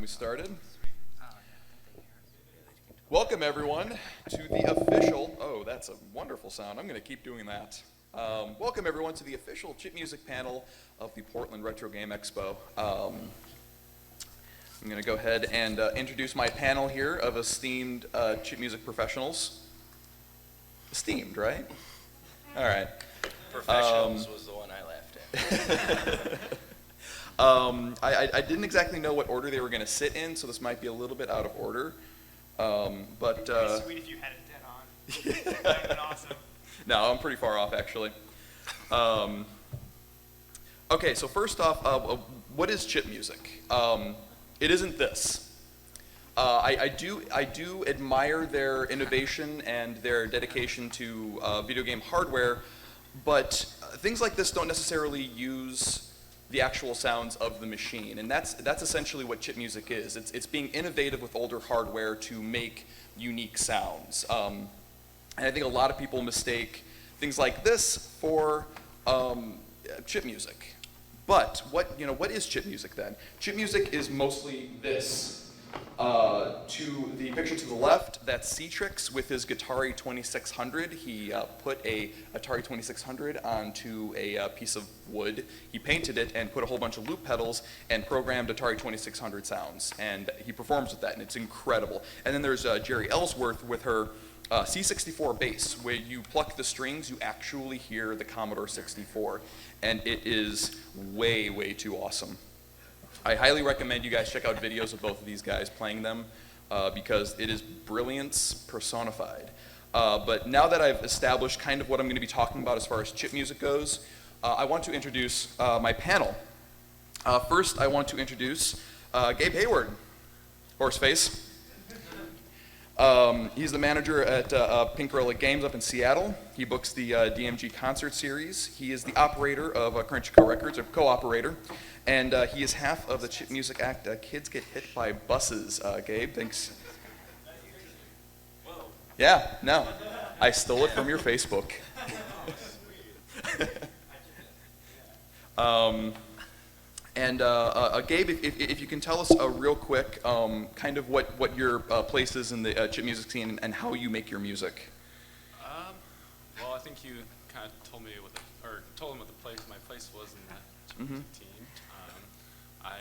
we started? Welcome everyone to the official, oh that's a wonderful sound, I'm going to keep doing that. Welcome everyone to the official chip music panel of the Portland Retro Game Expo. I'm going to go ahead and introduce my panel here of esteemed chip music professionals. Esteemed, right? All right. Professionals was the one I laughed at. I didn't exactly know what order they were going to sit in, so this might be a little bit out of order. But it'd be sweet if you had it dead on. That would have been awesome. No, I'm pretty far off actually. Okay, so first off, what is chip music? It isn't this. I do admire their innovation and their dedication to video game hardware, but things like this don't necessarily use the actual sounds of the machine, and that's essentially what chip music is. It's being innovative with older hardware to make unique sounds. And I think a lot of people mistake things like this for chip music. But what is chip music then? Chip music is mostly this. To the picture to the left, that's Citrix with his Atari 2600. He put a Atari 2600 onto a piece of wood. He painted it and put a whole bunch of loop pedals and programmed Atari 2600 sounds. And he performs with that, and it's incredible. And then there's Jerry Ellsworth with her C64 bass, where you pluck the strings, you actually hear the Commodore 64. And it is way, way too awesome. I highly recommend you guys check out videos of both of these guys playing them because it is brilliance personified. But now that I've established kind of what I'm going to be talking about as far as chip music goes, I want to introduce my panel. First, I want to introduce Gabe Hayward, Horseface. He's the manager at Pink Relic Games up in Seattle. He books the DMG concert series. He is the operator of Crunchyroll Records, or co-operator. And he is half of the chip music act Kids Get Hit by Buses. Gabe, thanks. Yeah, no. I stole it from your Facebook. Gabe, if you can tell us real quick kind of what your place is in the chip music scene and how you make your music. Well, I think you kind of told me told him what my place was in that chip music team. I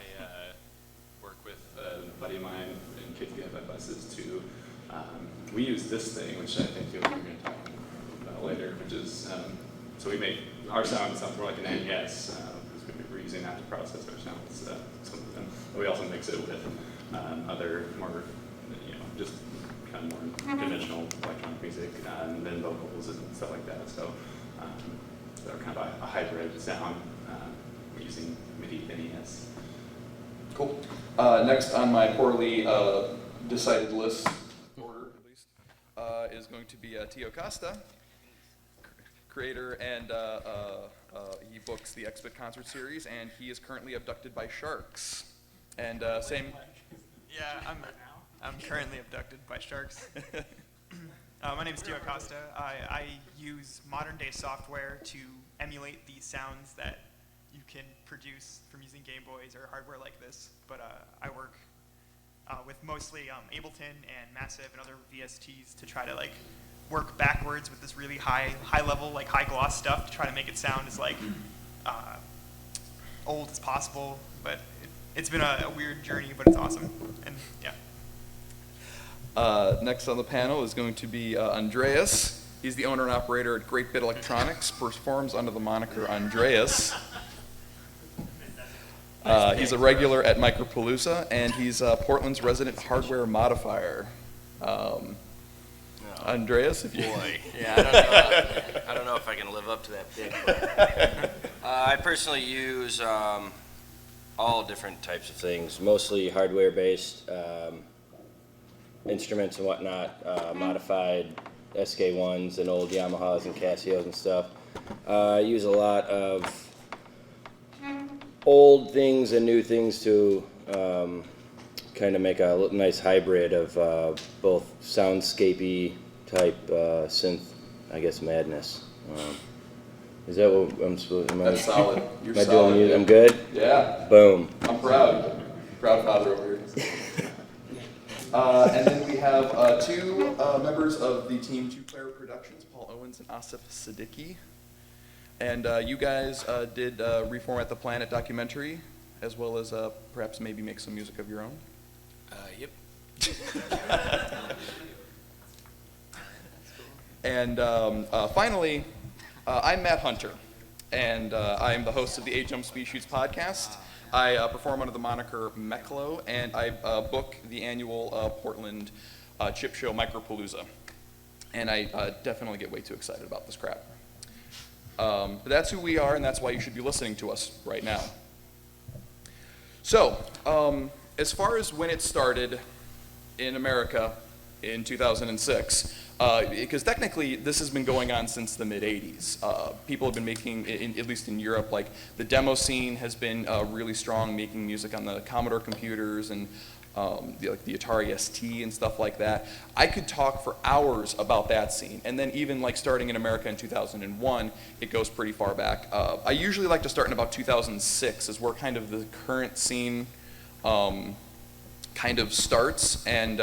work with a buddy of mine in Kids Get Hit by Buses to, we use this thing, which I think we're going to talk about later, which is, so we make our sound sounds more like an NES, because we're using that to process our sounds, some of them. But we also mix it with other more, just kind of more conventional electronic music, and then vocals and stuff like that. So they're kind of a hybrid sound. We're using MIDI NES. Cool. Next on my poorly decided list, order at least, is going to be Acosta, creator, and he books the Expo concert series, and he is currently abducted by sharks. And same. Yeah, I'm currently abducted by sharks. My name is Acosta. I use modern day software to emulate the sounds that you can produce from using Gameboys or hardware like this, but I work with mostly Ableton and Massive and other VSTs to try to work backwards with this really high level, high gloss stuff to try to make it sound as old as possible. But it's been a weird journey, but it's awesome. And yeah. Next on the panel is going to be Andreas. He's the owner and operator at Great Bit Electronics, performs under the moniker Andreas. He's a regular at Micropalooza, and he's Portland's resident hardware modifier. Andreas, if you... Boy, yeah, I don't know if I can live up to that big. But, I personally use all different types of things, mostly hardware-based instruments and whatnot, modified SK1s and old Yamahas and Casios and stuff. I use a lot of old things and new things to kind of make a nice hybrid of both soundscapey type synth, I guess, madness. Is that what I'm supposed to do? That's solid. You're am I solid. doing? I'm good? Yeah. Boom. I'm proud. Proud father over here. And then we have two members of the team Two Player Productions, Paul Owens and Asif Saddiky. And you guys did Reformat the Planet documentary, as well as perhaps maybe make some music of your own. Yep. And finally, I'm Matt Hunter, and I'm the host of the 8 Jump Speed Shoots podcast. I perform under the moniker Mechlo, and I book the annual Portland chip show Micropalooza. And I definitely get way too excited about this crap. But that's who we are, and that's why you should be listening to us right now. So, as far as when it started in America in 2006, because technically this has been going on since the mid-'80s. People have been making, at least in Europe, like the demo scene has been really strong, making music on the Commodore computers and the Atari ST and stuff like that. I could talk for hours about that scene, and then even like starting in America in 2001, it goes pretty far back. I usually like to start in about 2006, is where kind of the current scene kind of starts, and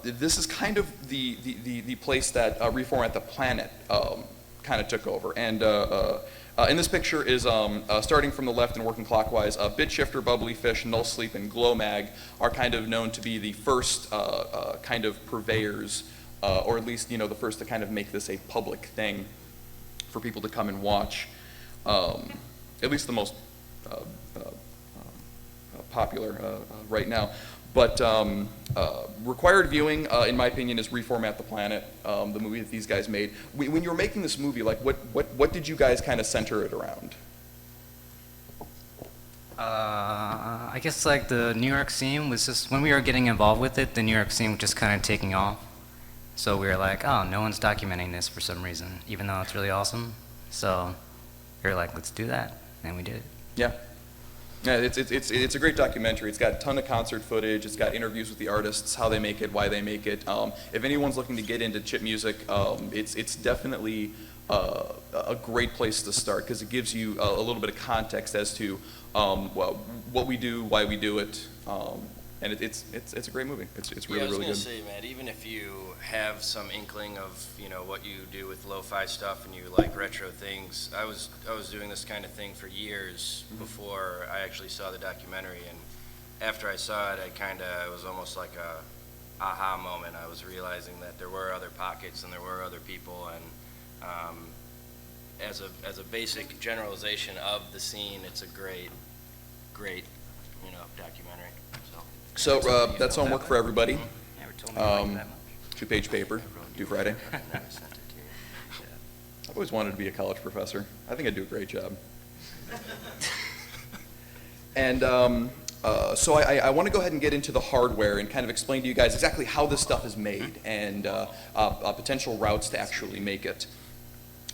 this is kind of the place that Reformat the Planet kind of took over. And in this picture is, starting from the left and working clockwise, BitShifter, Bubbly Fish, Null Sleep, and GlowMag are kind of known to be the first kind of purveyors, or at least, the first to kind of make this a public thing for people to come and watch. At least the most popular right now. But required viewing, in my opinion, is Reformat the Planet, the movie that these guys made. When you were making this movie, like, what did you guys kind of center it around? I guess like the New York scene was just, when we were getting involved with it, the New York scene was just kind of taking off. So we were like, oh, no one's documenting this for some reason, even though it's really awesome. So we were like, let's do that, and we did it. Yeah. Yeah, it's a great documentary. It's got a ton of concert footage. It's got interviews with the artists, how they make it, why they make it. If anyone's looking to get into chip music, it's definitely a great place to start, because it gives you a little bit of context as to what we do, why we do it, and it's a great movie. It's really, really good. I was gonna say, Matt, even if you have some inkling of what you do with lo-fi stuff and you like retro things, I was doing this kind of thing for years before I actually saw the documentary, and after I saw it, it was almost like a aha moment. I was realizing that there were other pockets and there were other people, and as a basic generalization of the scene, it's a great documentary. So that's homework for everybody. Never told me I liked that much. 2-page paper, due Friday. Never sent it to you. I've always wanted to be a college professor. I think I'd do a great job. And so I want to go ahead and get into the hardware and kind of explain to you guys exactly how this stuff is made and potential routes to actually make it.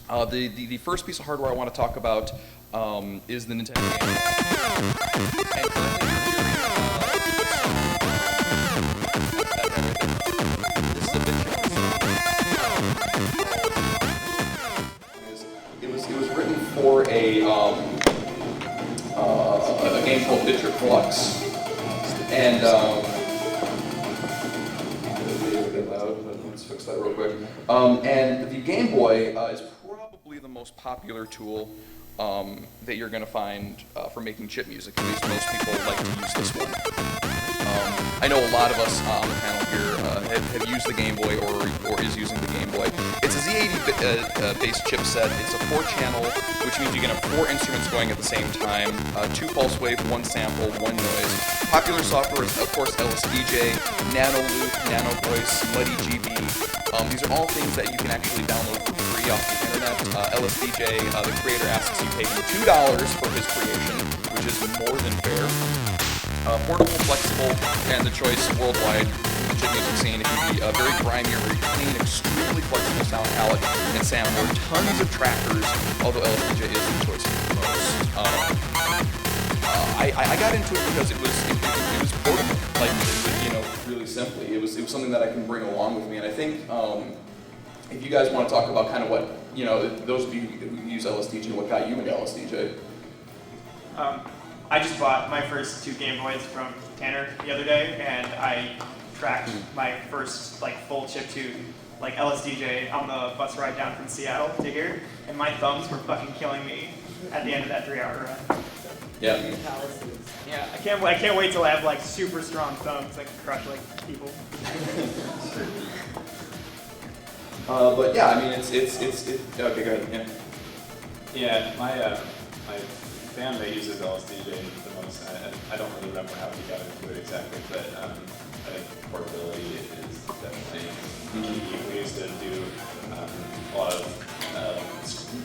The first piece of hardware I want to talk about is the Nintendo GameCube. And currently this is a bit it was written for a game called Bitcher Flux, and let's fix that real quick. And the Game Boy is probably the most popular tool that you're going to find for making chip music. At least most people like to use this one. I know a lot of us on the panel here have used the Game Boy or is using the Game Boy. It's a Z80 based chipset. It's a 4-channel, which means you can have 4 instruments going at the same time, 2 pulse wave, 1 sample, 1 noise. Popular software is, of course, LSDJ, Nano Loop, Nano Voice, Muddy GB. These are all things that you can actually download for free off the internet. LSDJ, the creator asks you pay him $2 for his creation, which is more than fair. Portable, flexible, and the choice worldwide chip music scene. It can be very grimy or very clean, extremely flexible sound palette and soundboard, tons of trackers, although LSDJ is the choice for most. I got into it because it was portable, like, really simply. It was something that I can bring along with me, and I think if you guys want to talk about kind of what, those of you who use LSDJ, what got you into LSDJ? I just bought my first 2 Gameboys from Tanner the other day, and I tracked my first like full chiptune, like LSDJ, on the bus ride down from Seattle to here, and my thumbs were fucking killing me at the end of that 3-hour ride. Yeah. Yeah, I can't wait till I have like super strong thumbs that can crush like people. But yeah, I mean, it's okay, go ahead, yeah. Yeah, my bandmate uses LSDJ the most. I don't really remember how he got into it exactly, but I think portability is definitely key. We used to do a lot of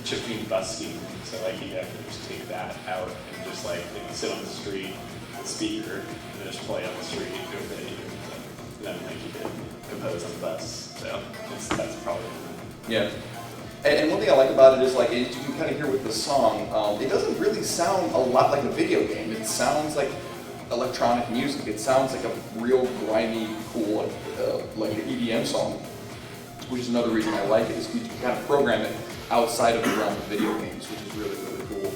chiptune busking, so like you have to just take that out and just like sit on the street with a speaker and then just play on the street with it. And then like you can compose on the bus. So that's probably Yeah. And one thing I like about it is like, as you can kind of hear with the song, it doesn't really sound a lot like a video game. It sounds like electronic music. It sounds like a real grimy, cool, like an EDM song, which is another reason I like it, is you can kind of program it outside of the realm of video games, which is really, really cool.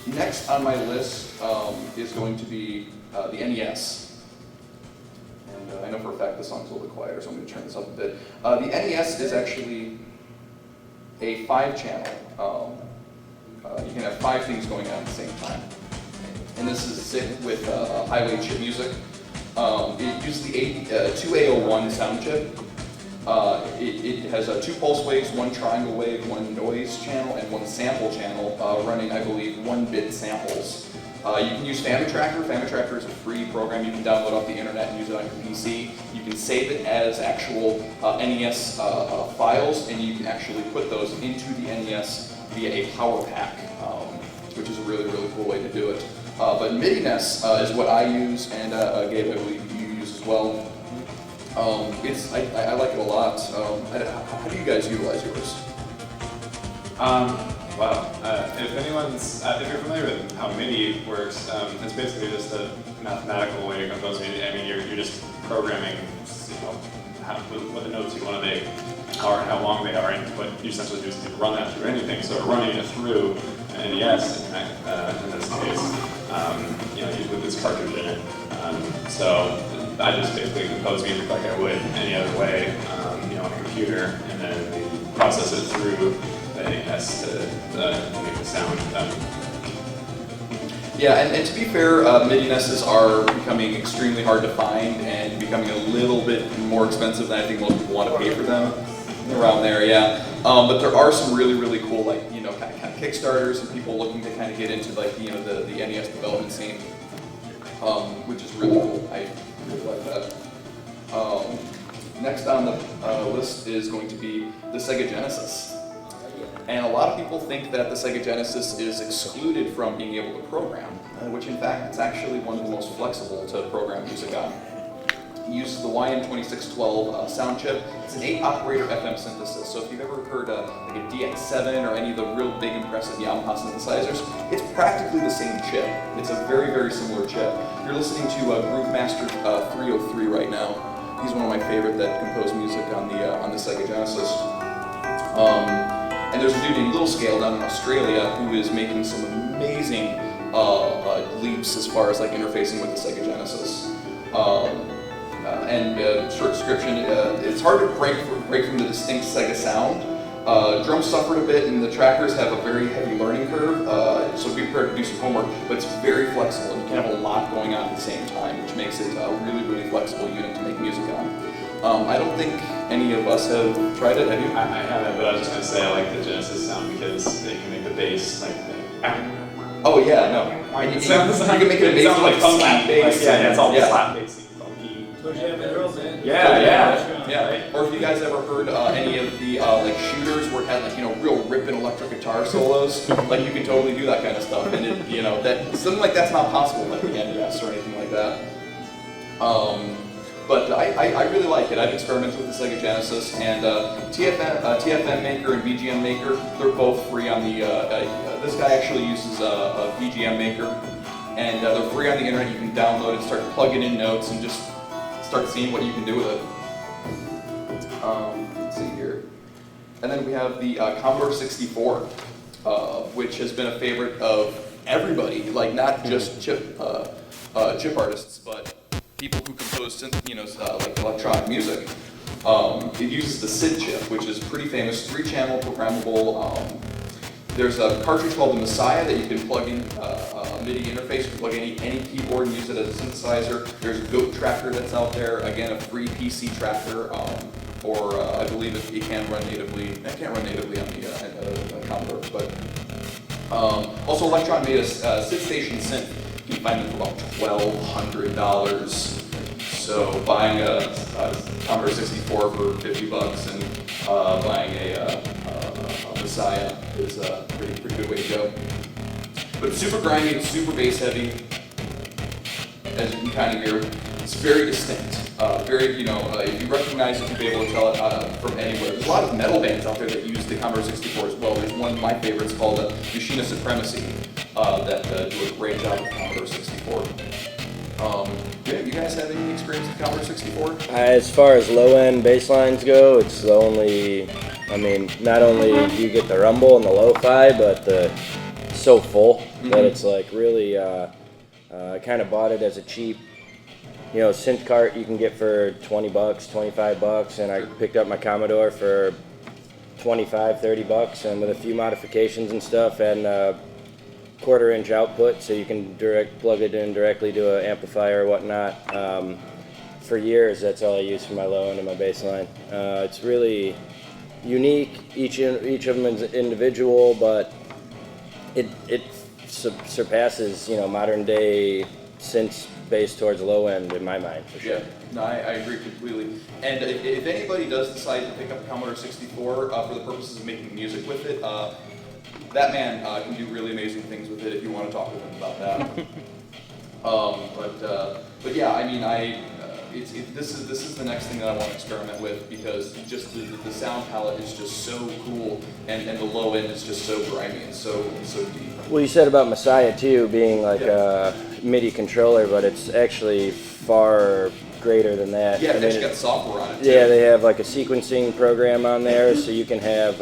Next on my list is going to be the NES. I know for a fact this song's a little bit quieter, so I'm going to turn this up a bit. The NES is actually a 5-channel. You can have 5 things going on at the same time. And this is sick with highway chip music. It uses the 2A01 sound chip. It has 2 pulse waves, 1 triangle wave, 1 noise channel, and 1 sample channel, running, I believe, 1-bit samples. You can use Family Tracker. Family Tracker is a free program you can download off the internet and use it on your PC. You can save it as actual NES files, and you can actually put those into the NES via a power pack, which is a really, really cool way to do it. But MIDI-NES is what I use, and Gabe, I believe you use as well. I like it a lot. How do you guys utilize yours? Wow. If you're familiar with how MIDI works, it's basically just a mathematical way to compose MIDI. I mean, you're just programming, what the notes you want to make are and how long they are, and what you essentially do is you run that through anything. So running it through an NES, in this case, with this cartridge in it. So I just basically compose music like I would any other way, on a computer, and then process it through the NES to make the sound. Yeah, and to be fair, MIDI-NESs are becoming extremely hard to find and becoming a little bit more expensive than I think most people want to pay for them. Around there, yeah. But there are some really, really cool, like, kind of Kickstarters and people looking to kind of get into, like, the NES development scene, which is really cool. I really like that. Next on the list is going to be the Sega Genesis. And a lot of people think that the Sega Genesis is excluded from being able to program, which in fact it's actually one of the most flexible to program music on. It uses the YM2612 sound chip. It's an 8-operator FM synthesis, so if you've ever heard like a DX7 or any of the real big impressive Yamaha synthesizers, it's practically the same chip. It's a very, very similar chip. You're listening to Groove Master 303 right now. He's one of my favorite that composed music on the Sega Genesis. And there's a dude named Little Scale down in Australia who is making some amazing leaps as far as like interfacing with the Sega Genesis. Short description, it's hard to break from the distinct Sega sound. Drums suffered a bit and the trackers have a very heavy learning curve, so be prepared to do some homework, but it's very flexible and you can have a lot going on at the same time, which makes it a really, really flexible unit to make music on. I don't think any of us have tried it, have you? I haven't, but I was just going to say I like the Genesis sound because they can make the bass like Oh yeah, no. Like, You can make it amazing like slap bass. Yeah, it's all yeah. slap bassy, funky. Yeah. Or if you guys ever heard any of the like shooters where it had like real ripping electric guitar solos, like you can totally do that kind of stuff, and it that something like that's not possible like the NES or anything like that. But I really like it. I've experimented with the Sega Genesis, and TFM Maker and VGM Maker, they're both free on the, this guy actually uses a VGM Maker, and they're free on the internet. You can download it, start plugging in notes, and just start seeing what you can do with it. Let's see here. And then we have the Commodore 64, which has been a favorite of everybody, like not just chip artists, but people who compose like electronic music. It uses the SID chip, which is pretty famous, 3-channel programmable. There's a cartridge called the Messiah that you can plug in a MIDI interface. You can plug any keyboard and use it as a synthesizer. There's Goat Tracker that's out there, again a free PC tracker, or I believe it can run natively. It can't run natively on the Commodore, but also Electron made a SID Station synth. You can find them for about $1,200. So buying a Commodore 64 for $50 and buying a Messiah is a pretty good way to go. But it's super grimy, it's super bass heavy, as you can kind of hear. It's very distinct. If you recognize it, you'll be able to tell it from anywhere. There's a lot of metal bands out there that use the Commodore 64 as well. There's one of my favorites called Machina Supremacy that do a great job with Commodore 64. You guys have any experience with Commodore 64? As far as low-end bass lines go, it's the only, not only do you get the rumble and the lo-fi, but it's so full that it's like really, I kind of bought it as a cheap, synth cart you can get for $20, $25, and I picked up my Commodore for $25, $30, and with a few modifications and stuff, and 1/4-inch output, so you can plug it in directly to an amplifier or whatnot. For years, that's all I use for my low end and my bass line. It's really unique. Each of them is individual, but it surpasses modern day synths based towards low end in my mind, for sure. Yeah, no, I agree completely. And if anybody does decide to pick up a Commodore 64 for the purposes of making music with it, that man can do really amazing things with it if you want to talk with him about that. But yeah, this is the next thing that I want to experiment with, because just the sound palette is just so cool, and the low end is just so grimy and so deep. Well, you said about Messiah too being like a MIDI controller, but it's actually far greater than that. Yeah, it's got software on it too. Yeah, they have like a sequencing program on there, so you can have.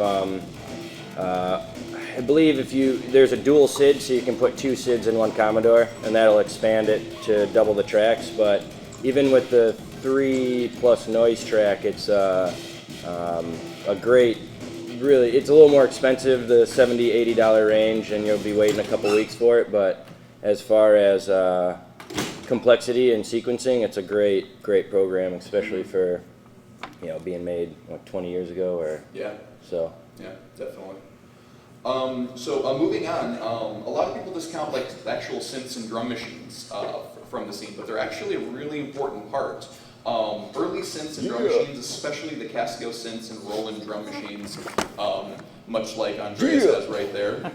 I believe there's a dual SID, so you can put 2 SIDs in one Commodore, and that'll expand it to double the tracks. But even with the 3+ noise track, it's a great, really, it's a little more expensive, the $70, $80 range, and you'll be waiting a couple weeks for it. But as far as complexity and sequencing, it's a great program, especially for being made 20 years ago or so. Yeah, definitely. Moving on, a lot of people discount like actual synths and drum machines from the scene, but they're actually a really important part. Early synths and drum machines, especially the Casio synths and Roland drum machines, much like Andreas has right there.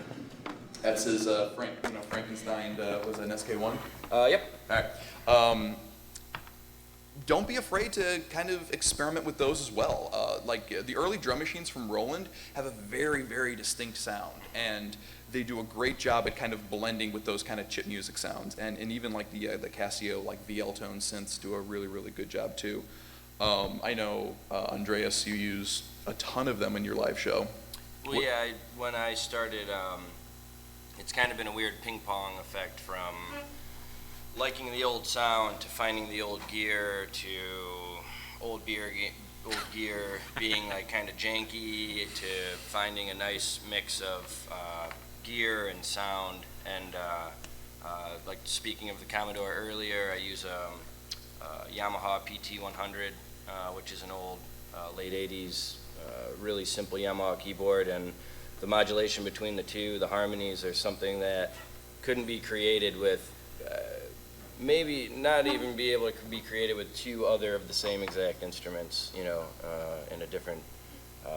That's his Frankenstein was an SK1. Yep. All right. Don't be afraid to kind of experiment with those as well. The early drum machines from Roland have a very, very distinct sound, and they do a great job at kind of blending with those kind of chip music sounds. And even like the Casio VL tone synths do a really, really good job too. I know, Andreas, you use a ton of them in your live show. Well, yeah, when I started, it's kind of been a weird ping pong effect from liking the old sound to finding the old gear to old gear being like kind of janky to finding a nice mix of gear and sound. And like speaking of the Commodore earlier, I use a Yamaha PT100, which is an old late 80s really simple Yamaha keyboard, and the modulation between the two, the harmonies, are something that couldn't be created with maybe not even be able to be created with 2 other of the same exact instruments, in a different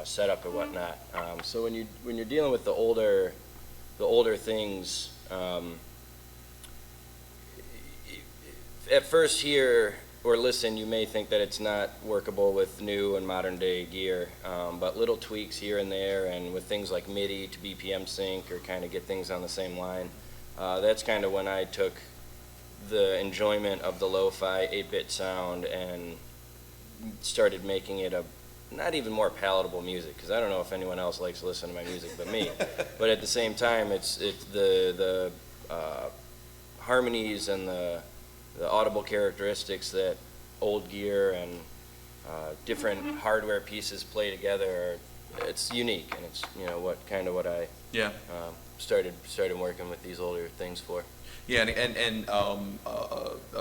setup or whatnot. So when you're dealing with the older things, at first hear or listen, you may think that it's not workable with new and modern day gear, but little tweaks here and there, and with things like MIDI to BPM sync or kind of get things on the same line, that's kind of when I took the enjoyment of the lo-fi 8-bit sound and started making it a not even more palatable music, because I don't know if anyone else likes to listen to my music but me. But at the same time, it's the harmonies and the audible characteristics that old gear and different hardware pieces play together. It's unique, and it's what I started working with these older things for. Yeah, and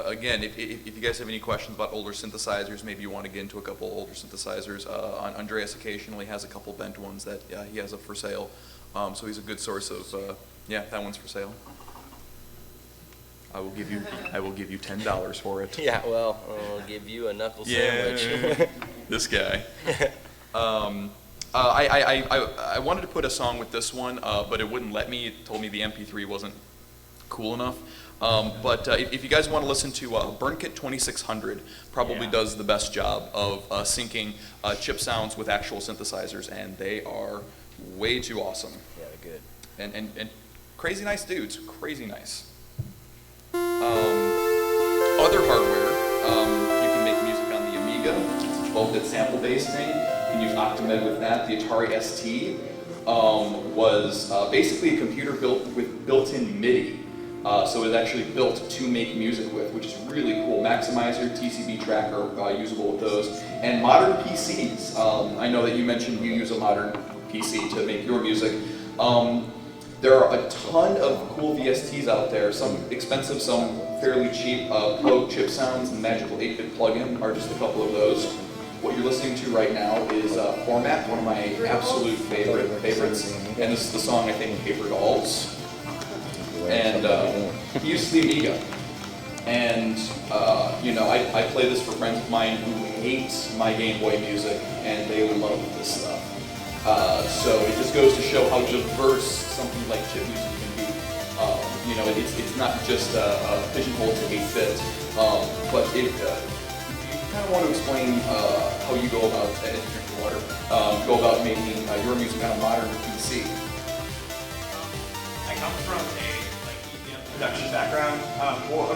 again, if you guys have any questions about older synthesizers, maybe you want to get into a couple older synthesizers. Andreas occasionally has a couple bent ones that he has up for sale, so he's a good source of that one's for sale. I will give you $10 for it. Yeah, well, I'll give you a knuckle sandwich. This guy. I wanted to put a song with this one, but it wouldn't let me. It told me the MP3 wasn't cool enough. But if you guys want to listen to Burnkit 2600, probably does the best job of syncing chip sounds with actual synthesizers, and they are way too awesome. Yeah, they're good. And crazy nice dudes, crazy nice. Other hardware, you can make music on the Amiga. It's a 12-bit sample-based thing. You can use Octamed with that. The Atari ST was basically a computer built with built-in MIDI. So it was actually built to make music with, which is really cool. Maximizer, TCB tracker, usable with those. And modern PCs. I know that you mentioned you use a modern PC to make your music. There are a ton of cool VSTs out there, some expensive, some fairly cheap. Pro Chip Sounds and Magical 8-Bit Plugin are just a couple of those. What you're listening to right now is Format, one of my absolute favorites. And this is the song, I think, Paper Dolls. And he uses the Amiga. And, I play this for friends of mine who hate my Gameboy music, and they love this stuff. So it just goes to show how diverse something like chip music can be. It's not just pigeonholed to 8-bit, but you kind of want to explain how you go about, go about making your music on a modern PC. I come from a production background.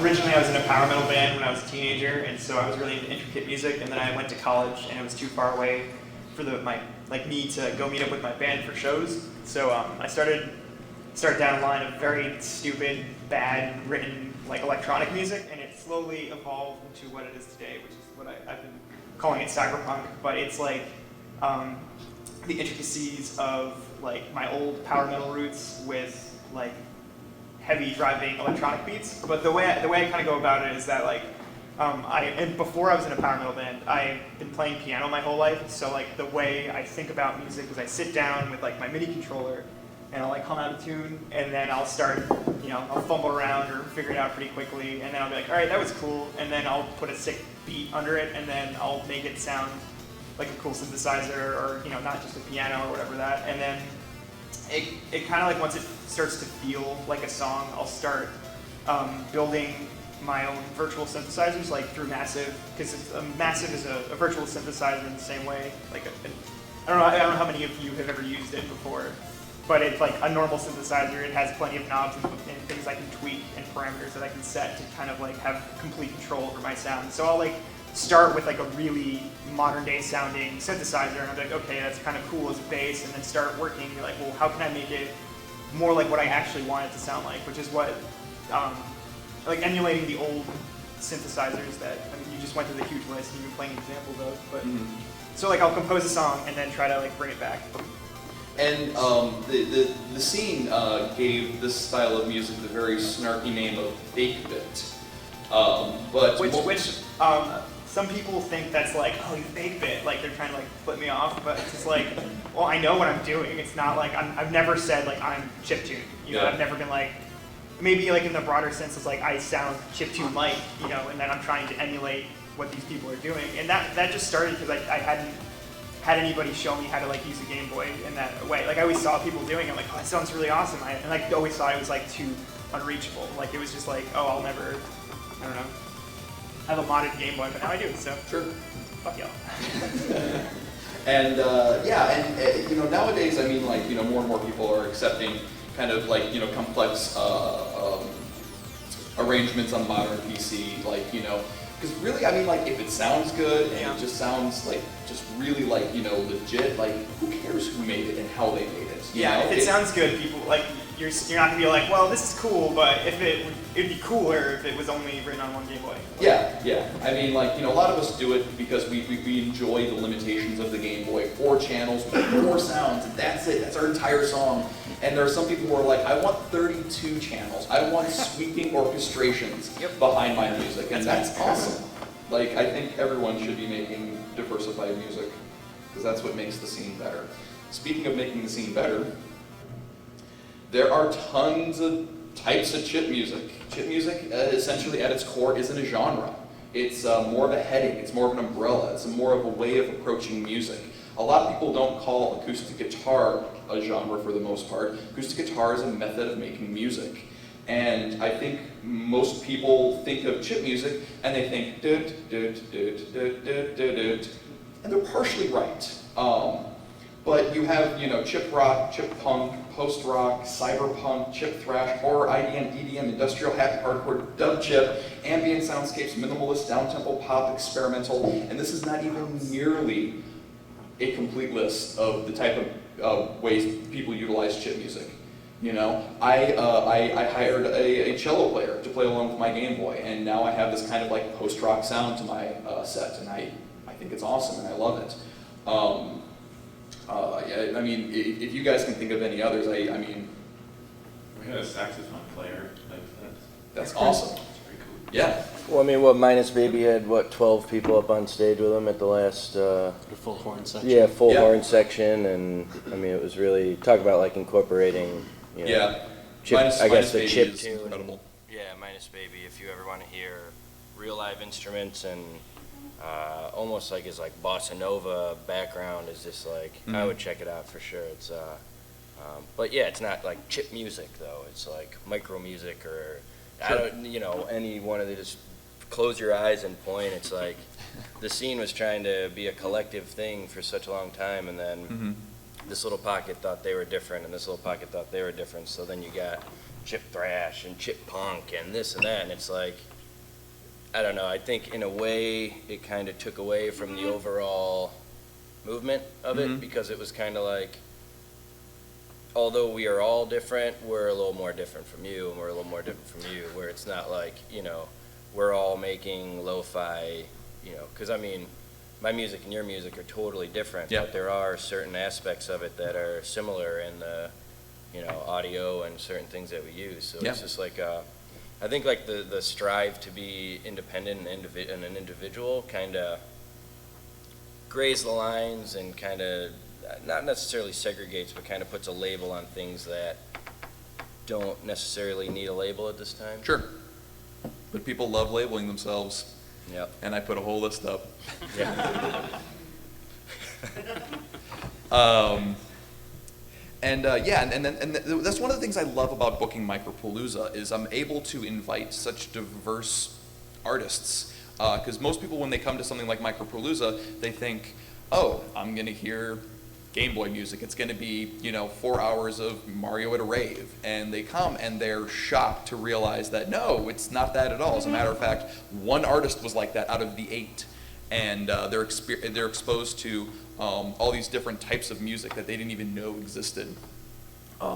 Originally I was in a power metal band when I was a teenager, and so I was really into intricate music, and then I went to college and it was too far away for me to go meet up with my band for shows. So I started down a line of very stupid, bad written electronic music, and it slowly evolved into what it is today, which is what I've been calling it cyberpunk. But it's the intricacies of my old power metal roots with heavy driving electronic beats. But the way I kind of go about it is that and before I was in a power metal band, I've been playing piano my whole life. So the way I think about music is I sit down with my MIDI controller and I'll hum out a tune, and then I'll start, I'll fumble around or figure it out pretty quickly, and then I'll be like, all right, that was cool, and then I'll put a sick beat under it, and then I'll make it sound like a cool synthesizer, or not just a piano or whatever that, and then it kind of once it starts to feel like a song, I'll start building my own virtual synthesizers through Massive, because Massive is a virtual synthesizer in the same way. I don't know how many of you have ever used it before, but it's a normal synthesizer. It has plenty of knobs and things I can tweak and parameters that I can set to kind of have complete control over my sound. So I'll start with a really modern day sounding synthesizer, and I'm like, okay, that's kind of cool as a bass, and then start working. You're well, how can I make it more like what I actually want it to sound like, which is what, emulating the old synthesizers that, you just went through the huge list and you've been playing examples of, but, so I'll compose a song and then try to bring it back. And the scene gave this style of music the very snarky name of fake bit. Which some people think that's oh, you fake bit, they're trying to flip me off, but it's just well, I know what I'm doing. It's not I've never said I'm chiptune. I've never been maybe in the broader sense is I sound chiptune-like, and then I'm trying to emulate what these people are doing, and that just started because I hadn't had anybody show me how to use a Game Boy in that way. I always saw people doing it. I'm oh, that sounds really awesome. And I always thought it was too unreachable. It was just oh, I'll never, I don't know, have a modded Game Boy, but now I do. So sure, fuck y'all. And nowadays, more and more people are accepting kind of complex arrangements on modern PC, because really, if it sounds good and it just sounds just really legit, who cares who made it and how they made it? If it sounds good, people you're not gonna be like, well, this is cool, but it'd be cooler if it was only written on one Game Boy. Yeah. I mean, like, a lot of us do it because we enjoy the limitations of the Game Boy. 4 channels, 4 sounds, and that's it. That's our entire song. And there are some people who are like, I want 32 channels. I want sweeping orchestrations behind my music, and that's awesome. Like, I think everyone should be making diversified music, because that's what makes the scene better. Speaking of making the scene better, there are tons of types of chip music. Chip music, essentially at its core, isn't a genre. It's more of a heading, it's more of an umbrella, it's more of a way of approaching music. A lot of people don't call acoustic guitar a genre for the most part. Acoustic guitar is a method of making music. And I think most people think of chip music and they think doot, doot, doot, doot, doot, doot, doot. And they're partially right. But you have, chip rock, chip punk, post-rock, cyberpunk, chip thrash, horror, IDM, EDM, industrial, happy hardcore, dub chip, ambient soundscapes, minimalist, downtempo, pop, experimental, and this is not even nearly a complete list of the type of ways people utilize chip music. I hired a cello player to play along with my Game Boy, and now I have this kind of like post-rock sound to my set, and I think it's awesome, and I love it. I mean, if you guys can think of any others, I mean... We had a saxophone player. That's awesome. That's pretty cool. Yeah. Well, I mean, Minus Baby had, 12 people up on stage with him at the last... The full horn section. Yeah, full horn section, and, I mean, it was really... Talk about, like, incorporating, chip, Minus the Baby chip is tune. incredible. Yeah, Minus Baby, if you ever want to hear real live instruments and almost like his, like, bossa nova background is just, like, I would check it out for sure. It's, but yeah, it's not, like, chip music, though. It's, like, micro music or... I don't, any one of the just close your eyes and point. It's like the scene was trying to be a collective thing for such a long time, and then this little pocket thought they were different, and this little pocket thought they were different. So then you got chip thrash and chip punk and this and that, and it's like, I don't know. I think in a way it kind of took away from the overall movement of it, because it was kind of like, although we are all different, we're a little more different from you, and we're a little more different from you, where it's not like, we're all making lo-fi, because I mean, my music and your music are totally different, but there are certain aspects of it that are similar in the, audio and certain things that we use. So it's just like, I think like the strive to be independent and an individual kind of grays the lines and kind of, not necessarily segregates, but kind of puts a label on things that don't necessarily need a label at this time. Sure. But people love labeling themselves. Yep. And I put a whole list up. Yeah. And that's one of the things I love about booking Micropalooza is I'm able to invite such diverse artists. Because most people, when they come to something like Micropalooza, they think, oh, I'm going to hear Game Boy music. It's going to be, 4 hours of Mario at a rave. And they come and they're shocked to realize that, no, it's not that at all. As a matter of fact, one artist was like that out of the 8. And they're exposed to all these different types of music that they didn't even know existed,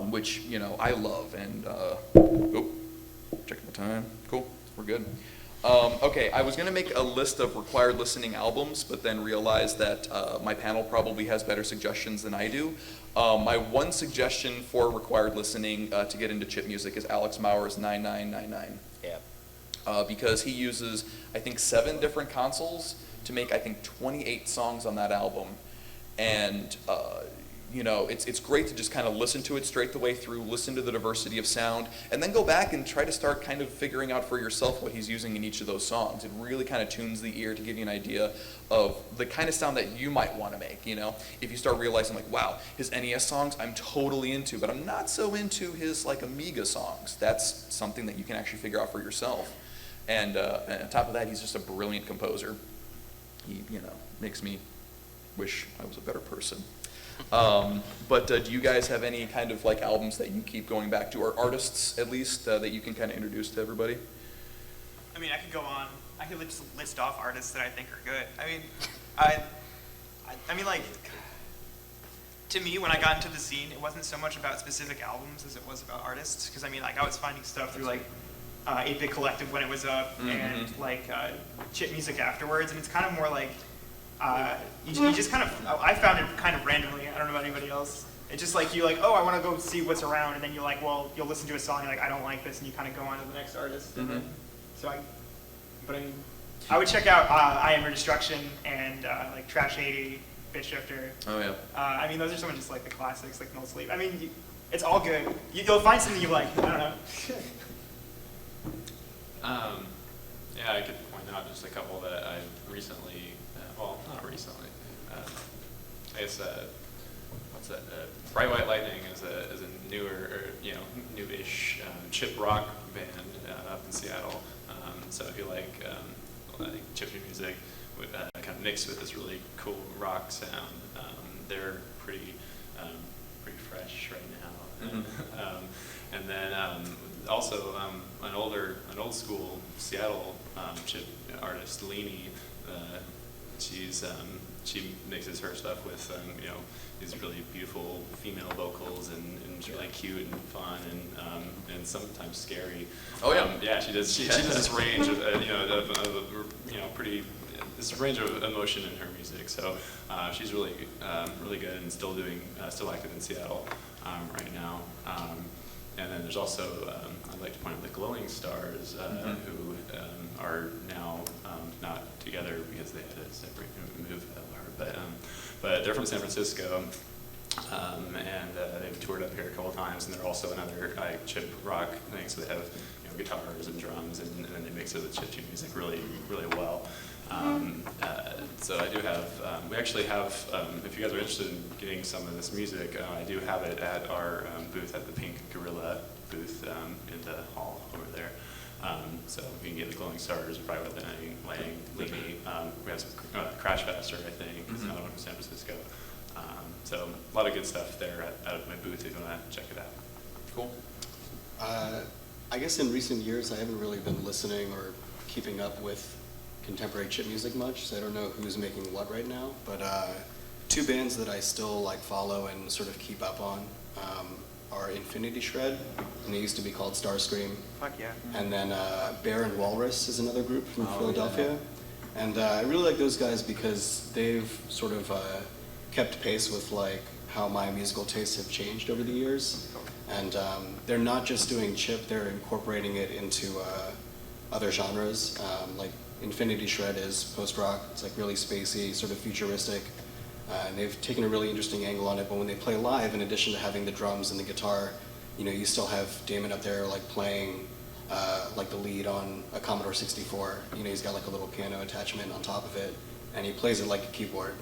which, I love. And, checking the time. Cool, we're good. Okay, I was going to make a list of required listening albums, but then realized that my panel probably has better suggestions than I do. My one suggestion for required listening to get into chip music is Alex Maurer's 9999. Yeah. Because he uses, I think, 7 different consoles to make, I think, 28 songs on that album. And, it's great to just kind of listen to it straight the way through, listen to the diversity of sound, and then go back and try to start kind of figuring out for yourself what he's using in each of those songs. It really kind of tunes the ear to give you an idea of the kind of sound that you might want to make, If you start realizing, like, wow, his NES songs I'm totally into, but I'm not so into his, like, Amiga songs. That's something that you can actually figure out for yourself. And on top of that, he's just a brilliant composer. He, makes me wish I was a better person. But do you guys have any kind of like albums that you keep going back to, or artists at least, that you can kind of introduce to everybody? I mean, I could go on. I could just list off artists that I think are good. I mean, to me, when I got into the scene, it wasn't so much about specific albums as it was about artists. Because I mean, like I was finding stuff through like 8-Bit Collective when it was up, and like chip music afterwards, and it's kind of more like you just kind of, I found it kind of randomly. I don't know about anybody else. It's just like you like, oh, I want to go see what's around, and then you're like, well, you'll listen to a song, you're like, I don't like this, and you kind of go on to the next artist. And then, I would check out I Am Your Destruction and like Trash 80, Bit Shifter. Oh yeah. I mean, those are some of just like the classics, like No Sleep. I mean, it's all good. You'll find something you like. I don't know. Yeah, I could point out just a couple that I recently, well, not recently. I guess what's that? Bright White Lightning is a newer, or, newish chip rock band up in Seattle. So if you like chiptune music with kind of mixed with this really cool rock sound, they're pretty fresh right now. And then also an old school Seattle chip artist, Leanie. She mixes her stuff with these really beautiful female vocals, and it's really cute and fun and sometimes scary. Oh yeah. Yeah, she does this range of this range of emotion in her music. So she's really good and still active in Seattle right now. And then there's also, I'd like to point out the Glowing Stars, who are now not together because they had to separate and move, but they're from San Francisco, and they've toured up here a couple times, and they're also another chip rock thing, so they have guitars and drums, and then they mix it with chiptune music really, really well. So I do have, we actually have, if you guys are interested in getting some of this music, I do have it at our booth at the Pink Gorilla booth in the hall over there. So you can get the Glowing Stars, Bright White Lightning, Leanie. We have some Crash Faster, I think, another one from San Francisco. So a lot of good stuff there at my booth if you want to check it out. Cool. I guess in recent years I haven't really been listening or keeping up with contemporary chip music much, so I don't know who's making what right now, but two bands that I still like follow and sort of keep up on are Infinity Shred, and they used to be called Starscream. Fuck yeah. And then Bear and Walrus is another group from Philadelphia. Yeah. And I really like those guys because they've sort of kept pace with like how my musical tastes have changed over the years. And they're not just doing chip, they're incorporating it into other genres. Like Infinity Shred is post-rock, it's like really spacey, sort of futuristic. And they've taken a really interesting angle on it, but when they play live, in addition to having the drums and the guitar, you still have Damon up there like playing like the lead on a Commodore 64. He's got like a little piano attachment on top of it, and he plays it like a keyboard,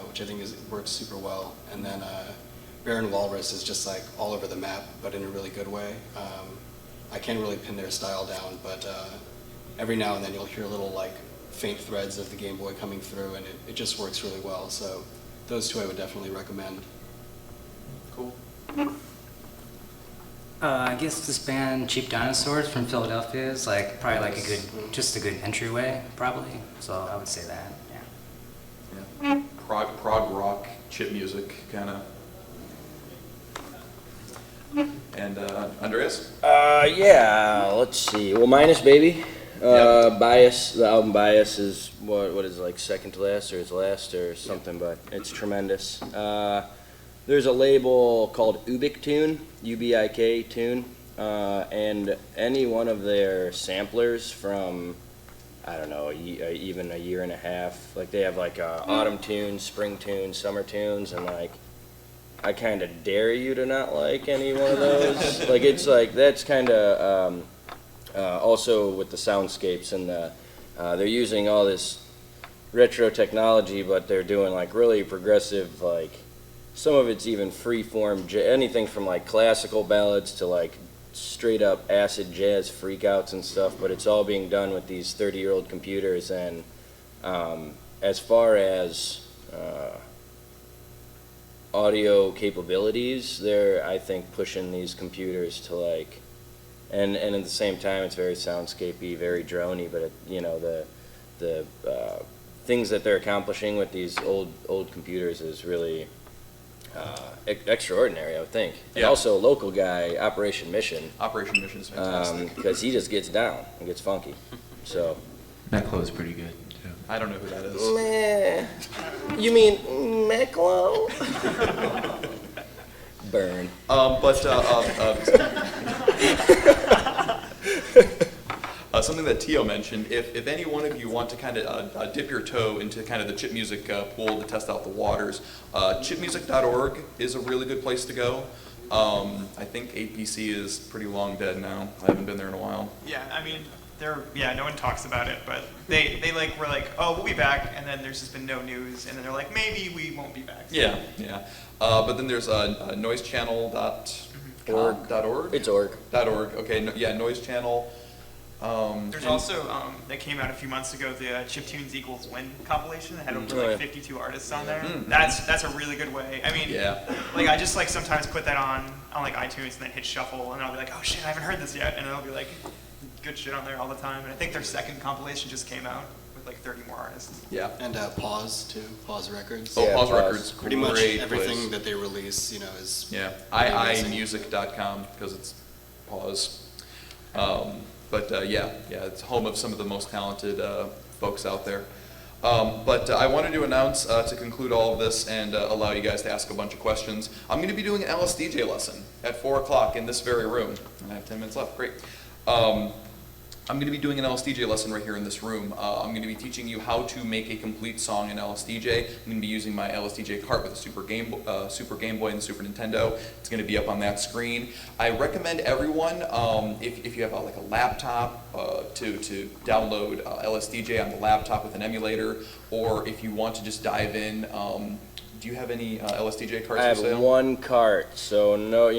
which I think works super well. And then Bear and Walrus is just like all over the map, but in a really good way. I can't really pin their style down, but every now and then you'll hear little like faint threads of the Gameboy coming through, and it just works really well. So those two I would definitely recommend. Cool. I guess this band Cheap Dinosaurs from Philadelphia is like probably like just a good entryway probably. So I would say that. Yeah. Prog rock, chip music, kind of. And Andreas? Yeah, let's see. Well, Minus Baby. Yep. Bias, the album Bias is what is it, like second to last or is last or something, but it's tremendous. There's a label called Ubik Ubik Tune, and any one of their samplers from, I don't know, even a year and a half, like they have like autumn tunes, spring tunes, summer tunes, and like I kind of dare you to not like any one of those. Like it's like, that's kind of, also with the soundscapes and they're using all this retro technology, but they're doing like really progressive, like some of it's even free form, anything from like classical ballads to like straight up acid jazz freakouts and stuff, but it's all being done with these 30-year-old computers. And as far as audio capabilities, they're, I think, pushing these computers to like, and at the same time it's very soundscapey, very droney, but the things that they're accomplishing with these old computers is really extraordinary, I would think. And Yeah. also local guy, Operation Mission, Operation Mission is fantastic. because he just gets down and gets funky. So. Mechlo is pretty good, too. I don't know who that is. Meh. You mean Mechlo? Burn. Something that Tio mentioned, if any one of you want to kind of dip your toe into kind of the chip music pool to test out the waters, chipmusic.org is a really good place to go. I think APC is pretty long dead now. I haven't been there in a while. Yeah, I mean, no one talks about it, but they were like, oh, we'll be back, and then there's just been no news, and then they're like, maybe we won't be back. Yeah. But then there's noisechannel.org. It's org. .org. Okay. Noise Channel. There's also, that came out a few months ago, the Chiptunes Equals Win compilation that had over Oh, yeah. like 52 artists on there. That's a really good way. I mean, Yeah. like I just like sometimes put that on like iTunes and then hit shuffle, and I'll be like, oh shit, I haven't heard this yet, and it'll be like good shit on there all the time. And I think their second compilation just came out with like 30 more artists. Yeah. And Pause too, Pause Records. Oh, Yeah, Pause Pause. Records. Pretty much great everything place. that they release, is Yeah. amazing. iimusic.com because it's Pause. Yeah, it's home of some of the most talented folks out there. I wanted to announce to conclude all of this and allow you guys to ask a bunch of questions. I'm going to be doing an LSDJ lesson at 4 o'clock in this very room. And I have 10 minutes left. Great. I'm going to be doing an LSDJ lesson right here in this room. I'm going to be teaching you how to make a complete song in LSDJ. I'm going to be using my LSDJ cart with a Super Game Boy and the Super Nintendo. It's going to be up on that screen. I recommend everyone, if you have like a laptop, to download LSDJ on the laptop with an emulator, or if you want to just dive in. Do you have any LSDJ carts I for have sale? one cart, so no,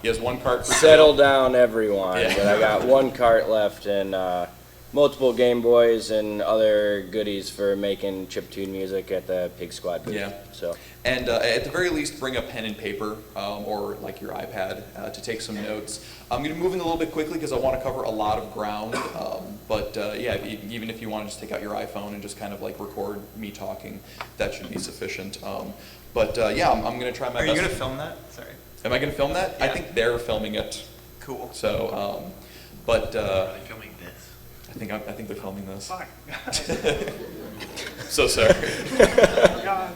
He has one cart for settle sale. down everyone. Yeah. But I got one cart left and multiple Game Boys and other goodies for making chiptune music at the Pig Squad booth. Yeah. So. And at the very least, bring a pen and paper or like your iPad to take some notes. I'm going to be moving a little bit quickly because I want to cover a lot of ground. Even if you want to just take out your iPhone and just kind of like record me talking, that should be sufficient. I'm going to try my Are best. you gonna film that? Sorry. Am I going to film that? I Yeah. think they're filming it. Cool. So, Are they filming this? I think they're filming this. Fuck. So sorry. God.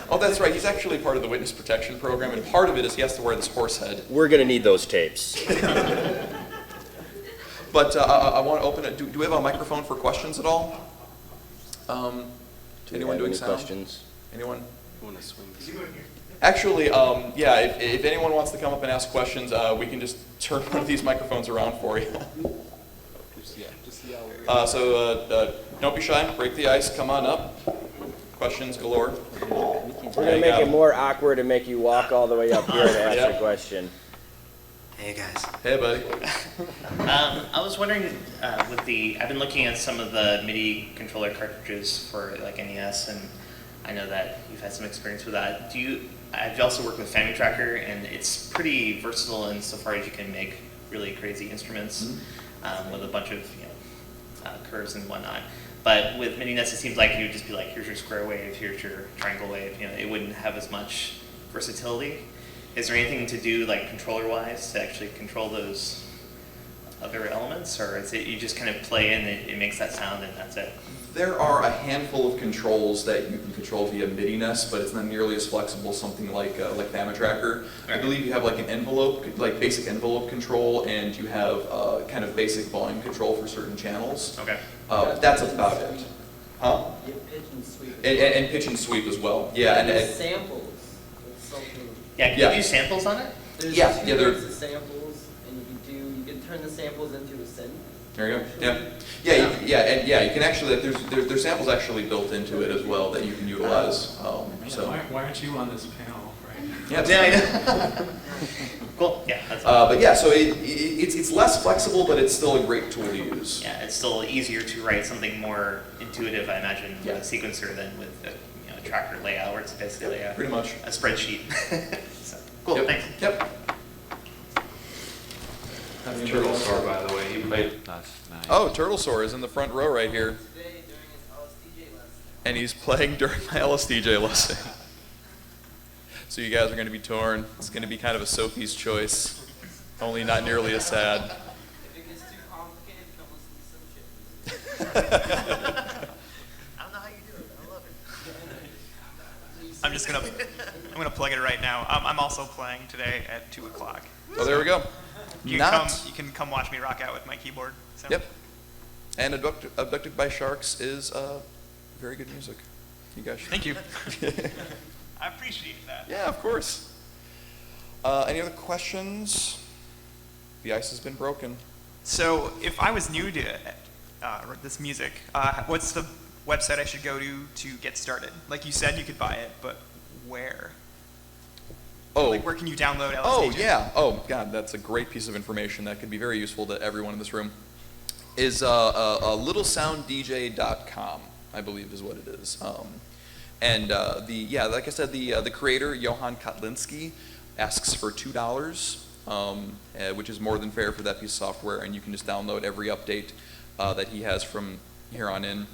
Oh, that's right. He's actually part of the witness protection program, and part of it is he has to wear this horse head. We're gonna need those tapes. I want to open it. Do we have a microphone for questions at all? Do we Anyone have doing any sound? questions? Anyone? I want to swing this. Actually, if anyone wants to come up and ask questions, we can just turn one of these microphones around for you. Don't be shy. Break the ice. Come on up. Questions galore. We're gonna make it more awkward and make you walk all the way up here to ask Yep. a question. Hey guys. Hey, buddy. I was wondering, I've been looking at some of the MIDI controller cartridges for like NES, and I know that you've had some experience with that. I've also worked with Family Tracker, and it's pretty versatile insofar as you can make really crazy instruments with a bunch of curves and whatnot. But with MIDI NES, it seems like it would just be like, here's your square wave, here's your triangle wave. It wouldn't have as much versatility. Is there anything to do, like controller-wise, to actually control those other elements, or is it you just kind of play in, it makes that sound, and that's it? There are a handful of controls that you can control via MIDI NES, but it's not nearly as flexible as something like Family Tracker. I Right. believe you have like an envelope, like basic envelope control, and you have kind of basic volume control for certain channels. Okay. That's about it. Huh? You have pitch and sweep. And pitch and sweep as well. Yeah, There's and samples. It's something. Yeah, can Yeah. you do samples on it? There's Yeah, two yeah, there- types of samples, and you can turn the samples into a synth. there you go. Yeah. You can actually there's samples actually built into it as well that you can utilize. So Why aren't you on this panel right now? yeah. Yeah, I know. Cool. Yeah, that's all. But yeah, so it's less flexible, but it's still a great tool to use. Yeah, it's still easier to write something more intuitive, I imagine, with Yeah. a sequencer than with a tracker layout, where it's basically Pretty much. a spreadsheet. So, cool. Yep. Thanks. Yep. That's Turtle Sore, by the way. He played last night. Oh, Turtle Sore is in the front row right here, Today during his LSDJ lesson. and he's playing during my LSDJ lesson. So you guys are going to be torn. It's going to be kind of a Sophie's choice, only not nearly as sad. If it gets too complicated, come listen to some shit music. I don't know how you do it, but I love it. I'm gonna plug it right now. I'm also playing today at 2 o'clock. Oh, there we go. You can come watch me rock out with my keyboard. So. Yep. And Abducted by Sharks is very good music. You guys should. Thank you. I appreciate that. Yeah, of course. Any other questions? The ice has been broken. So if I was new to this music, what's the website I should go to get started? Like you said, you could buy it, but where? Oh. Like where can you download LSD? Oh, yeah. Oh, God, that's a great piece of information that could be very useful to everyone in this room. Is littlesounddj.com, I believe is what it is. Like I said, the creator, Johan Kotlinski, asks for $2, which is more than fair for that piece of software, and you can just download every update that he has from here on in.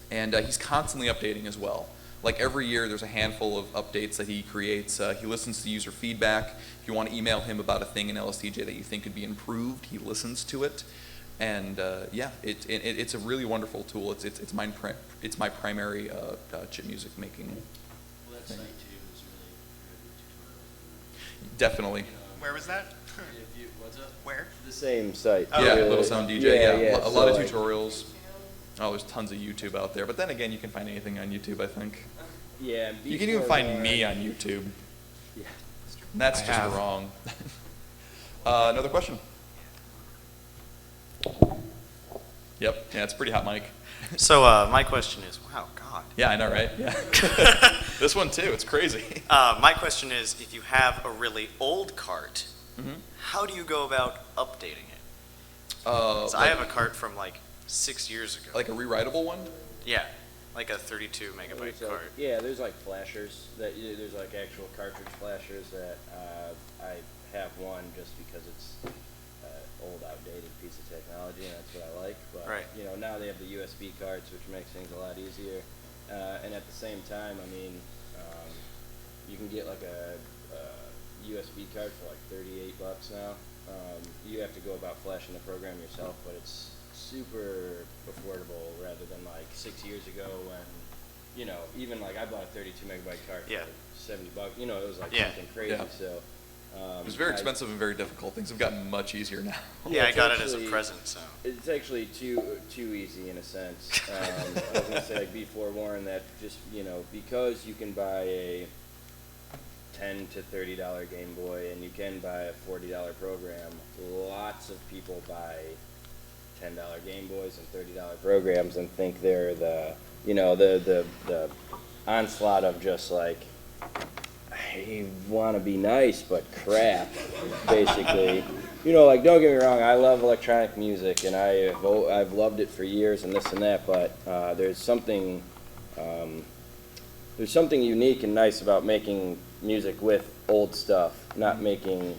And he's constantly updating as well. Like every year, there's a handful of updates that he creates. He listens to user feedback. If you want to email him about a thing in LSDJ that you think could be improved, he listens to it. And it's a really wonderful tool. It's my primary chip music making. Well, that site too is really good. Definitely. Where was that? What's up? Where? The same site. Oh, yeah, Little Sound DJ. Yeah, a lot of like, tutorials. Oh, there's tons of YouTube out there. But then again, you can find anything on YouTube, I think. Yeah. You can even find me on YouTube. Yeah. And that's just wrong. Another question? Yep. Yeah, it's a pretty hot mic. So my question is, wow, God. Yeah, I know, right? Yeah. This one too. It's crazy. My question is, if you have a really old cart, how do you go about updating it? 'Cause I have a cart from like 6 years ago. Like a rewritable one? Yeah, like a 32 megabyte cart. There's like flashers there's like actual cartridge flashers that I have one just because it's old, outdated piece of technology, and that's what I like. But now they have the USB carts, which makes things a lot easier. And at the same time, I mean, you can get like a USB card for like $38 now. You have to go about flashing the program yourself, but it's super affordable rather than like 6 years ago when, even like I bought a 32 megabyte card for $70. It was like something crazy. Yeah. So. It was very expensive and very difficult. Things have gotten much easier now. Yeah, I got it as a present, so. It's actually too easy in a sense. I was gonna say, like, be forewarned that just, because you can buy a $10 to $30 Game Boy and you can buy a $40 program, lots of people buy $10 Game Boys and $30 programs and think they're the onslaught of just like, I want to be nice, but crap, basically. Like, don't get me wrong, I love electronic music, and I've loved it for years and this and that, but there's something unique and nice about making music with old stuff, not making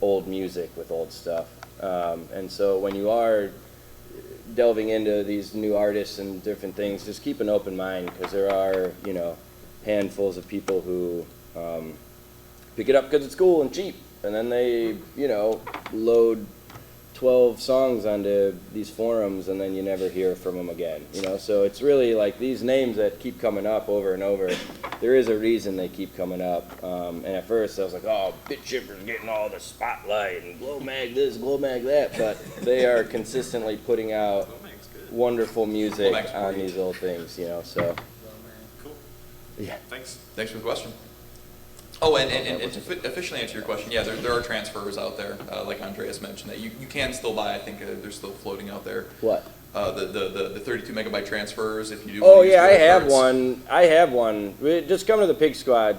old music with old stuff. And so when you are delving into these new artists and different things, just keep an open mind, because there are, handfuls of people who pick it up because it's cool and cheap, and then they, load 12 songs onto these forums, and then you never hear from them again, So it's really like these names that keep coming up over and over. There is a reason they keep coming up. And at first I was like, oh, BitChipper's getting all the spotlight and Glowmag this, Glowmag that, but they are consistently putting out wonderful music on these old things, So. Cool. Yeah. Thanks. Thanks for the question. Oh, and to officially answer your question, yeah, there are transfers out there, like Andreas mentioned, that you can still buy. I think they're still floating out there. What? The 32 megabyte transfers, if you do. Oh yeah, I have one. Just come to the Pig Squad.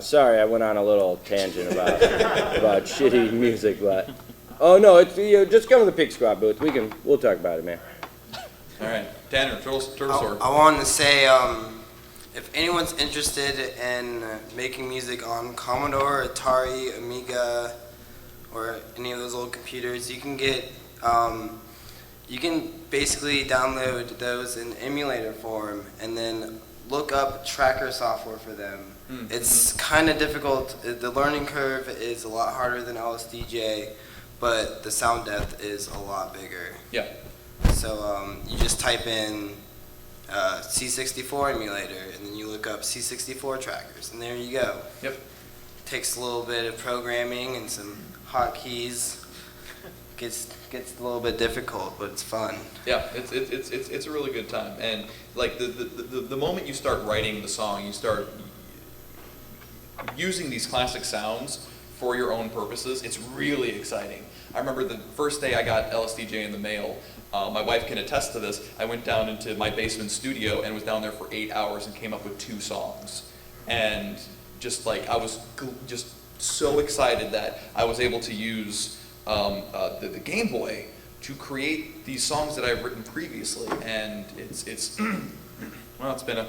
Sorry, I went on a little tangent about shitty music, but oh no, it's just come to the Pig Squad booth. We'll talk about it, man. All right, Tanner, Turtle Sword. I wanted to say, if anyone's interested in making music on Commodore, Atari, Amiga, or any of those old computers, you can basically download those in emulator form and then look up tracker software for them. It's kind of difficult. The learning curve is a lot harder than LSDJ, but the sound depth is a lot bigger. Yeah. So you just type in C64 emulator, and then you look up C64 trackers, and there you go. Yep. Takes a little bit of programming and some hotkeys. Gets a little bit difficult, but it's fun. Yeah, it's a really good time. And like the moment you start writing the song, you start using these classic sounds for your own purposes. It's really exciting. I remember the first day I got LSDJ in the mail. My wife can attest to this. I went down into my basement studio and was down there for 8 hours and came up with 2 songs. And just like I was just so excited that I was able to use the Gameboy to create these songs that I've written previously, and it's well, it's been a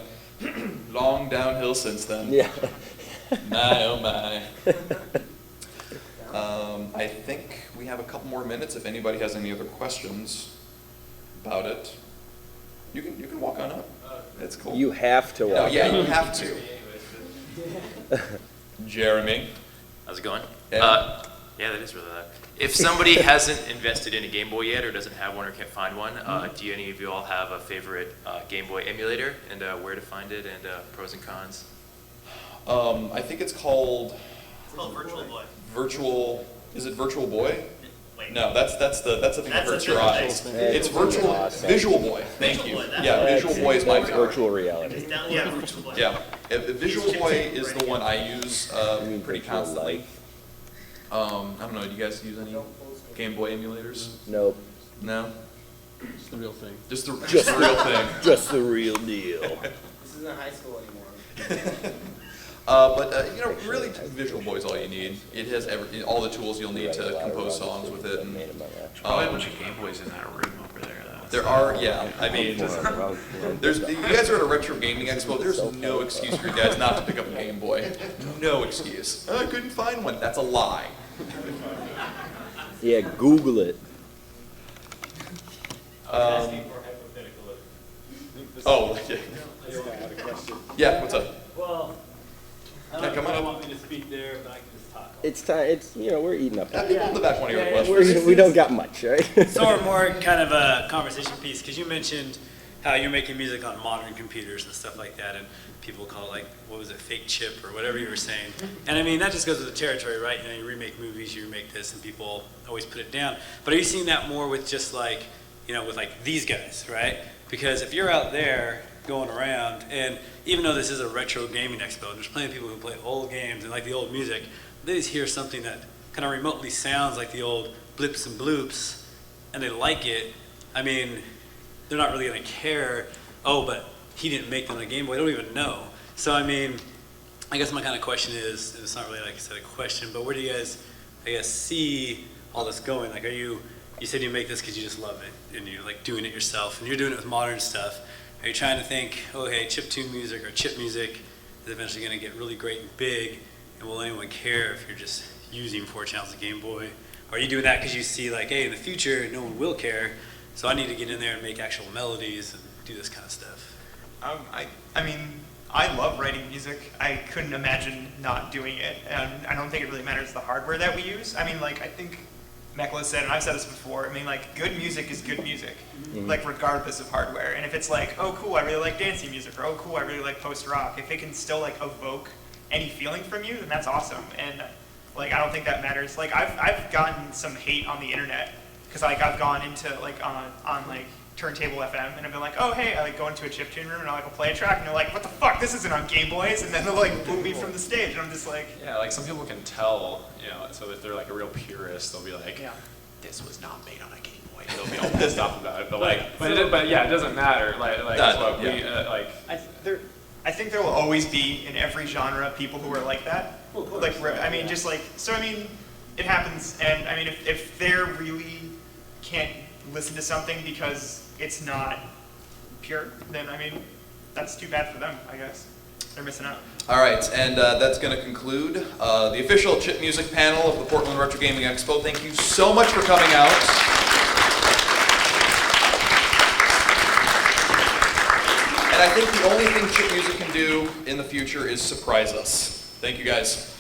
long downhill since then. Yeah. My oh my. I think we have a couple more minutes. If anybody has any other questions about it, you can walk on up. It's cool. You have to walk. No, yeah, on. you have to. Jeremy, how's it going? Yeah. Yeah, that is really loud. If somebody hasn't invested in a Game Boy yet or doesn't have one or can't find one, do any of you all have a favorite Game Boy emulator and where to find it and pros and cons? I think it's called Virtual Boy. Virtual. Is it Virtual Boy? Wait. No, that's the thing that hurts your different eyes. thing. It's Virtual Visual Boy. Thank you. Yeah, Visual Boy is my favorite. Virtual reality. Yeah, Virtual Boy. Yeah, Visual Boy is the one I use pretty constantly. I don't know. Do you guys use any Game Boy emulators? Nope. No. It's the real thing. Just the real thing. Just the real deal. This isn't high school anymore. But you know, really, Visual Boy is all you need. It has all the tools you'll need to compose songs with it. And, Probably a bunch of Game Boys in that room over there, though. there are, yeah. I mean, there's. You guys are at a retro gaming expo. There's no excuse for you guys not to pick up a Game Boy. No excuse. I couldn't find one. That's a lie. Yeah, Google it. Oh, yeah. Yeah, what's up? Well, I Yeah, come on up. want me to speak there, but I can just talk. It's time. It's we're eating up. Yeah, people in the back want to hear the questions. We don't got much, right? So more kind of a conversation piece, because you mentioned how you're making music on modern computers and stuff like that, and people call it like, what was it, fake chip or whatever you were saying. And I mean, that just goes with the territory, right? You know, you remake movies, you remake this, and people always put it down. But are you seeing that more with just like, you know, with like these guys, right? Because if you're out there going around, and even though this is a retro gaming expo, there's plenty of people who play old games and like the old music, they just hear something that kind of remotely sounds like the old blips and bloops, and they like it. I mean, they're not really gonna care, oh, but he didn't make them on a Game Boy, they don't even know. So I mean, I guess my kind of question is, and it's not really like I said a question, but where do you guys, I guess, see all this going? Like, you said you make this because you just love it, and you're like doing it yourself, and you're doing it with modern stuff. Are you trying to think, oh, hey, chiptune music or chip music is eventually going to get really great and big, and will anyone care if you're just using 4 channels of Game Boy? Or are you doing that because you see, like, hey, in the future, no one will care, so I need to get in there and make actual melodies and do this kind of stuff? I mean, I love writing music. I couldn't imagine not doing it, and I don't think it really matters the hardware that we use. I mean, like, I think Mechlo said, and I've said this before, I mean, like, good music is good music, like, regardless of hardware. And if it's like, oh, cool, I really like dancey music, or oh, cool, I really like post-rock, if it can still, like, evoke any feeling from you, then that's awesome. And, like, I don't think that matters. Like, I've gotten some hate on the internet, because, like, I've gone into, like, on like, Turntable FM, and I've been like, oh, hey, I, like, go into a chiptune room, and I'll play a track, and they're like, what the fuck, this isn't on Game Boys, and then they'll, like, boot me from the stage, and I'm just like... Yeah, like, some people can tell, you know, so if they're, like, a real purist, they'll be like, this was not made on a Game Boy. They'll be all pissed off about it, but, like, but yeah, it doesn't matter, like that's what we, like... I think there will always be, in every genre, people who are like that. Like, I mean, just like, so I mean, it happens, and I mean, if they really can't listen to something because it's not pure, then I mean, that's too bad for them, I guess. They're missing out. All right, and that's going to conclude the official chip music panel of the Portland Retro Gaming Expo. Thank you so much for coming out. And I think the only thing chip music can do in the future is surprise us. Thank you, guys.